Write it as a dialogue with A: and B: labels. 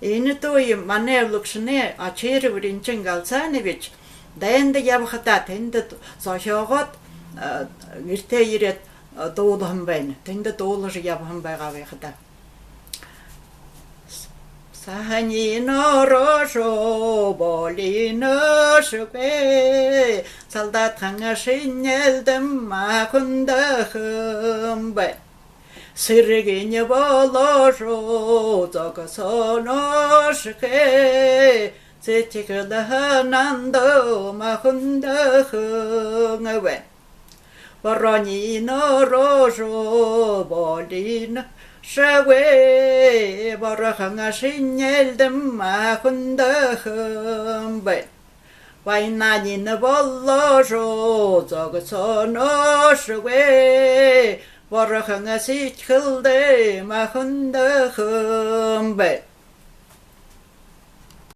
A: ini toi manevluksne a chervrinchen galsanevich dende yabkhata tende so shogot irte iret doodham bain tende doolж yabham байгаа байхада Сахани рошо болино шугэ солдат хангашинэлдэм махундахым бай Сэргэне болошо зогсоношгэ цэчгэлэнандо махундахым бай Воронино рошо болино Шавэ барахангашинэлдэм махундахым бай Вайнанин болошо зогсоношгэ барахангасичгэлдэ махундахым бай